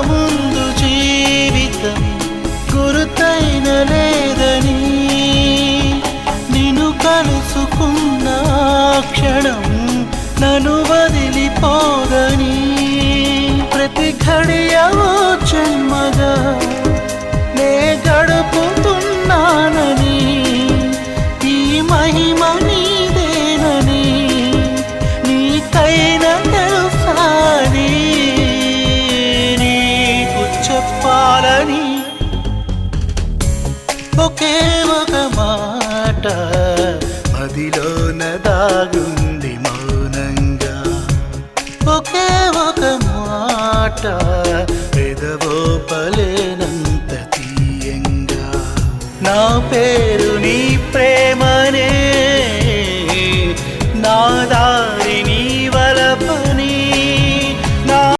ముందు జీవితం గురుతైన లేదని నిన్ను కలుసుకున్న క్షణం నన్ను వదిలిపోదని ప్రతి ఘడియవో జన్మగా నే గడుపుతున్నానని ఈ మహిమ నీదేనని నీకైనా తెలుసాని నీకు చెప్పాలని ఒకే ఒక మాట మదిలోన దాగుంది మౌనంగా ఒకే ఒక మాట పెదవో పలేనంత తీయంగా నా పేరు